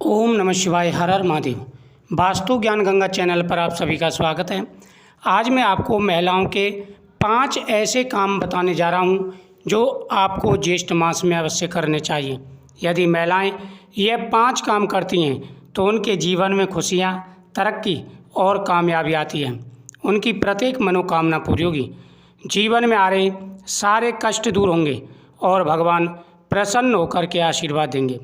ओम नमः शिवाय। हर हर महादेव। वास्तु ज्ञान गंगा चैनल पर आप सभी का स्वागत है। आज मैं आपको महिलाओं के 5 ऐसे काम बताने जा रहा हूं जो आपको ज्येष्ठ मास में अवश्य करने चाहिए। यदि महिलाएं ये 5 काम करती हैं तो उनके जीवन में खुशियां, तरक्की और कामयाबी आती है। उनकी प्रत्येक मनोकामना पूरी होगी, जीवन में आ रहे सारे कष्ट दूर होंगे और भगवान प्रसन्न होकर के आशीर्वाद देंगे।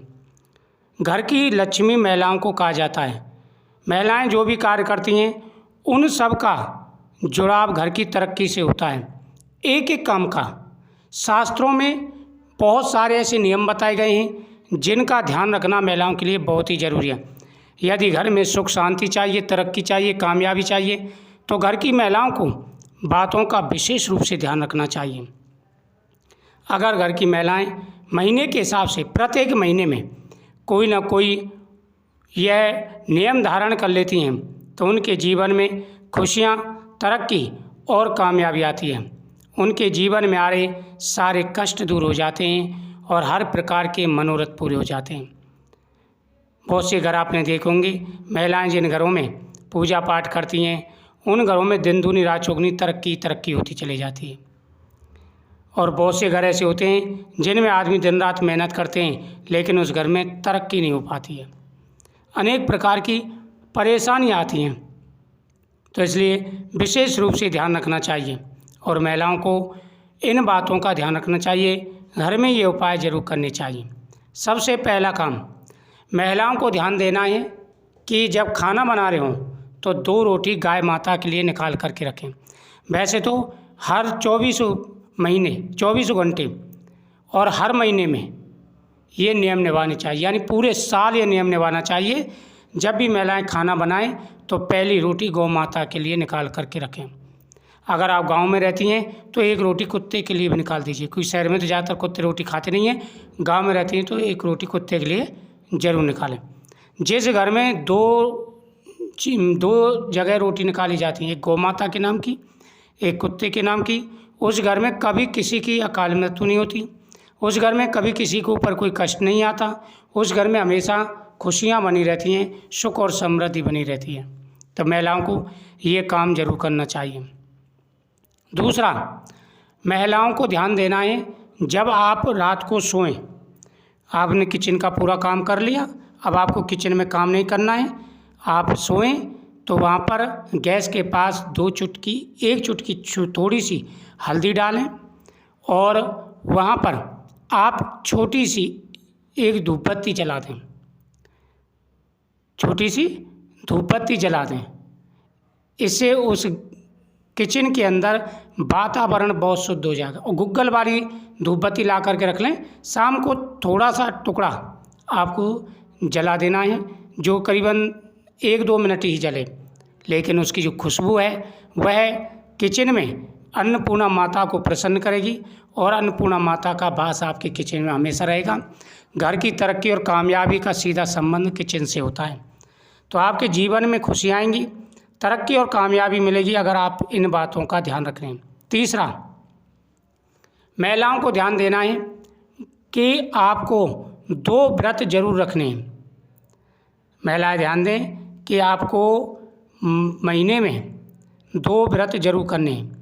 घर की लक्ष्मी महिलाओं को कहा जाता है। महिलाएं जो भी कार्य करती हैं उन सब का जुड़ाव घर की तरक्की से होता है। एक एक काम का शास्त्रों में बहुत सारे ऐसे नियम बताए गए हैं जिनका ध्यान रखना महिलाओं के लिए बहुत ही ज़रूरी है। यदि घर में सुख शांति चाहिए, तरक्की चाहिए, कामयाबी चाहिए तो घर की महिलाओं को बातों का विशेष रूप से ध्यान रखना चाहिए। अगर घर की महिलाएं महीने के हिसाब से प्रत्येक महीने में कोई ना कोई यह नियम धारण कर लेती हैं तो उनके जीवन में खुशियाँ, तरक्की और कामयाबी आती है। उनके जीवन में आ रहे सारे कष्ट दूर हो जाते हैं और हर प्रकार के मनोरथ पूरे हो जाते हैं। बहुत से घर आपने देखे होंगे, महिलाएं जिन घरों में पूजा पाठ करती हैं उन घरों में दिन दूनी रात चौगुनी तरक्की होती चली जाती है। और बहुत से घर ऐसे होते हैं जिनमें आदमी दिन रात मेहनत करते हैं लेकिन उस घर में तरक्की नहीं हो पाती है, अनेक प्रकार की परेशानियां आती हैं। तो इसलिए विशेष रूप से ध्यान रखना चाहिए और महिलाओं को इन बातों का ध्यान रखना चाहिए। घर में ये उपाय जरूर करने चाहिए। सबसे पहला काम महिलाओं को ध्यान देना है कि जब खाना बना रहे हों तो 2 रोटी गाय माता के लिए निकाल करके रखें। वैसे तो हर 24 घंटे और हर महीने में ये नियम निभाने चाहिए, यानी पूरे साल ये नियम निभाना चाहिए। जब भी महिलाएं खाना बनाएं तो पहली रोटी गौ माता के लिए निकाल करके रखें। अगर आप गांव में रहती हैं तो 1 रोटी कुत्ते के लिए भी निकाल दीजिए। कोई शहर में तो ज़्यादातर कुत्ते रोटी खाते नहीं हैं, गाँव में रहती हैं तो 1 रोटी कुत्ते के लिए ज़रूर निकालें। जिस घर में दो जगह रोटी निकाली जाती हैं, एक गौ माता के नाम की, एक कुत्ते के नाम की, उस घर में कभी किसी की अकाल मृत्यु नहीं होती, उस घर में कभी किसी के ऊपर कोई कष्ट नहीं आता, उस घर में हमेशा खुशियाँ बनी रहती हैं, सुख और समृद्धि बनी रहती है। तो महिलाओं को ये काम जरूर करना चाहिए। दूसरा, महिलाओं को ध्यान देना है जब आप रात को सोएं, आपने किचन का पूरा काम कर लिया, अब आपको किचन में काम नहीं करना है, आप सोएं तो वहाँ पर गैस के पास 1 चुटकी थोड़ी सी हल्दी डालें और वहाँ पर आप छोटी सी एक धूपबत्ती जला दें, छोटी सी धूपबत्ती जला दें। इससे उस किचन के अंदर वातावरण बहुत शुद्ध हो जाएगा। और गुग्गल वाली धूपबत्ती ला करके रख लें। शाम को थोड़ा सा टुकड़ा आपको जला देना है जो करीबन 1-2 मिनट ही जले, लेकिन उसकी जो खुशबू है वह किचन में अन्नपूर्णा माता को प्रसन्न करेगी और अन्नपूर्णा माता का वास आपके किचन में हमेशा रहेगा। घर की तरक्की और कामयाबी का सीधा संबंध किचन से होता है। तो आपके जीवन में खुशियाँ आएंगी, तरक्की और कामयाबी मिलेगी अगर आप इन बातों का ध्यान रख रहे हैं। तीसरा, महिलाओं को ध्यान देना है कि आपको 2 व्रत जरूर रखने हैं। महिलाएं ध्यान दें कि आपको महीने में 2 व्रत जरूर करने हैं।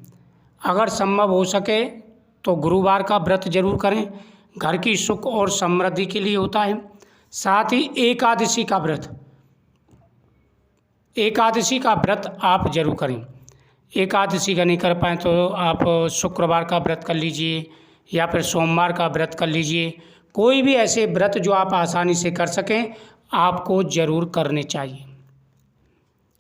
अगर संभव हो सके तो गुरुवार का व्रत जरूर करें, घर की सुख और समृद्धि के लिए होता है। साथ ही एकादशी का व्रत आप जरूर करें। एकादशी का नहीं कर पाएँ तो आप शुक्रवार का व्रत कर लीजिए या फिर सोमवार का व्रत कर लीजिए। कोई भी ऐसे व्रत जो आप आसानी से कर सकें आपको जरूर करने चाहिए।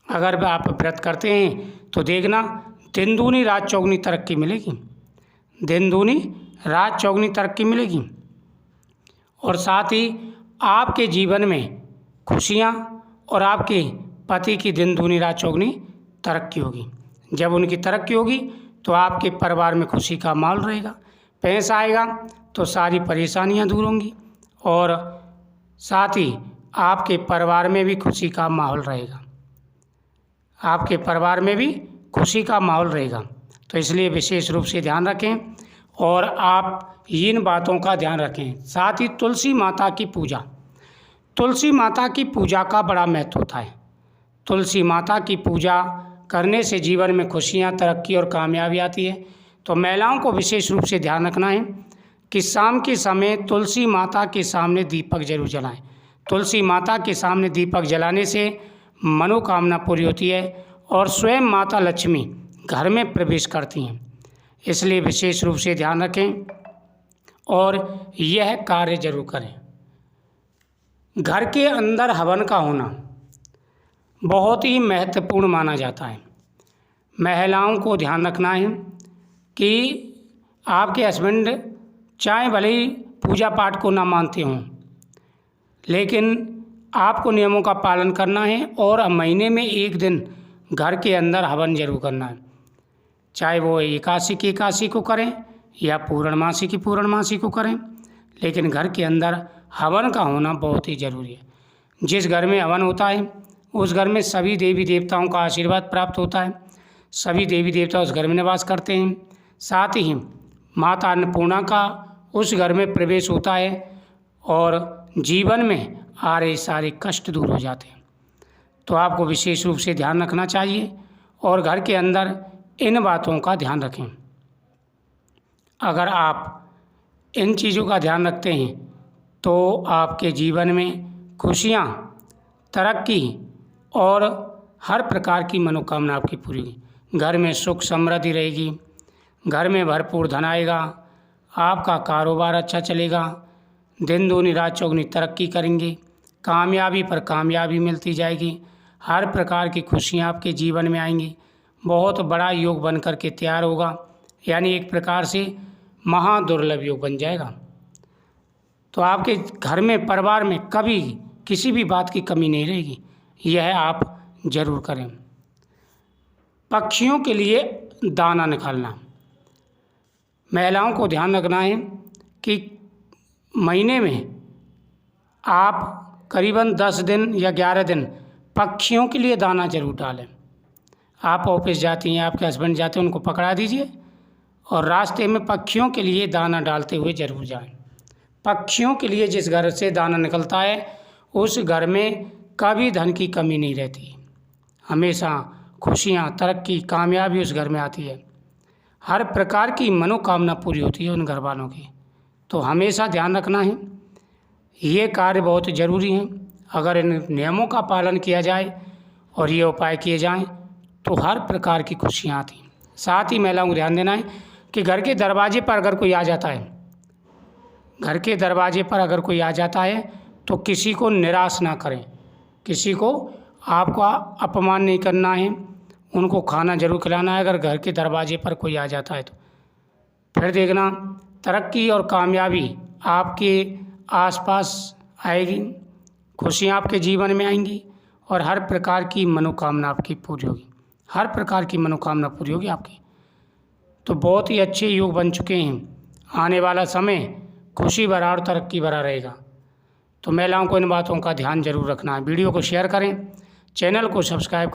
अगर आप व्रत करते हैं तो देखना दिन दूनी रात चौगुनी तरक्की मिलेगी, दिन दूनी रात चौगुनी तरक्की मिलेगी। और साथ ही आपके जीवन में खुशियाँ और आपके पति की दिन दूनी रात चौगुनी तरक्की होगी। जब उनकी तरक्की होगी तो आपके परिवार में खुशी का माहौल रहेगा, पैसा आएगा तो सारी परेशानियाँ दूर होंगी और साथ ही आपके परिवार में भी खुशी का माहौल रहेगा, आपके परिवार में भी खुशी का माहौल रहेगा। तो इसलिए विशेष रूप से ध्यान रखें और आप इन बातों का ध्यान रखें। साथ ही तुलसी माता की पूजा, तुलसी माता की पूजा का बड़ा महत्व होता है। तुलसी माता की पूजा करने से जीवन में खुशियाँ, तरक्की और कामयाबी आती है। तो महिलाओं को विशेष रूप से ध्यान रखना है कि शाम के समय तुलसी माता के सामने दीपक जरूर जलाएं। तुलसी माता के सामने दीपक जलाने से मनोकामना पूरी होती है और स्वयं माता लक्ष्मी घर में प्रवेश करती हैं। इसलिए विशेष रूप से ध्यान रखें और यह कार्य जरूर करें। घर के अंदर हवन का होना बहुत ही महत्वपूर्ण माना जाता है। महिलाओं को ध्यान रखना है कि आपके हस्बैंड चाहे भले ही पूजा पाठ को ना मानते हों, लेकिन आपको नियमों का पालन करना है और महीने में एक दिन घर के अंदर हवन जरूर करना है। चाहे वो एकादशी की एकादशी को करें या पूर्णमासी की पूर्णमासी को करें, लेकिन घर के अंदर हवन का होना बहुत ही ज़रूरी है। जिस घर में हवन होता है उस घर में सभी देवी देवताओं का आशीर्वाद प्राप्त होता है। सभी देवी देवता उस घर में निवास करते हैं। साथ ही माता अन्नपूर्णा का उस घर में प्रवेश होता है और जीवन में आ रहे सारे कष्ट दूर हो जाते हैं। तो आपको विशेष रूप से ध्यान रखना चाहिए और घर के अंदर इन बातों का ध्यान रखें। अगर आप इन चीज़ों का ध्यान रखते हैं तो आपके जीवन में खुशियाँ, तरक्की और हर प्रकार की मनोकामना आपकी पूरी होगी। घर में सुख समृद्धि रहेगी, घर में भरपूर धन आएगा, आपका कारोबार अच्छा चलेगा, दिन दूनी रात चौगुनी तरक्की करेंगे, कामयाबी पर कामयाबी मिलती जाएगी, हर प्रकार की खुशियाँ आपके जीवन में आएंगी। बहुत बड़ा योग बन कर के तैयार होगा, यानी एक प्रकार से महादुर्लभ योग बन जाएगा। तो आपके घर में, परिवार में कभी किसी भी बात की कमी नहीं रहेगी। यह आप जरूर करें। पक्षियों के लिए दाना निकालना। महिलाओं को ध्यान रखना है कि महीने में आप करीबन 10 दिन या 11 दिन पक्षियों के लिए दाना जरूर डालें। आप ऑफिस जाती हैं, आपके हस्बैंड जाते हैं, उनको पकड़ा दीजिए और रास्ते में पक्षियों के लिए दाना डालते हुए जरूर जाएं। पक्षियों के लिए जिस घर से दाना निकलता है उस घर में कभी धन की कमी नहीं रहती। हमेशा खुशियाँ, तरक्की, कामयाबी उस घर में आती है। हर प्रकार की मनोकामना पूरी होती है उन घर वालों की। तो हमेशा ध्यान रखना है, ये कार्य बहुत ज़रूरी हैं। अगर इन नियमों का पालन किया जाए और ये उपाय किए जाएं तो हर प्रकार की खुशियाँ आती हैं। साथ ही महिलाओं को ध्यान देना है कि घर के दरवाजे पर अगर कोई आ जाता है, घर के दरवाजे पर अगर कोई आ जाता है तो किसी को निराश ना करें। किसी को आपका अपमान नहीं करना है, उनको खाना जरूर खिलाना है। अगर घर के दरवाजे पर कोई आ जाता है तो फिर देखना तरक्की और कामयाबी आपके आसपास आएगी, खुशियाँ आपके जीवन में आएंगी और हर प्रकार की मनोकामना आपकी पूरी होगी। हर प्रकार की मनोकामना पूरी होगी आपकी। तो बहुत ही अच्छे योग बन चुके हैं। आने वाला समय खुशी भरा और तरक्की भरा रहेगा। तो महिलाओं को इन बातों का ध्यान जरूर रखना है। वीडियो को शेयर करें, चैनल को सब्सक्राइब